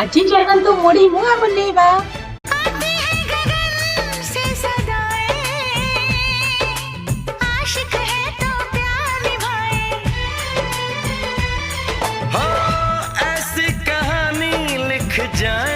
आजी गगन तो मोड़ी मुआ बोलेबा। ऐसी कहानी लिख जाए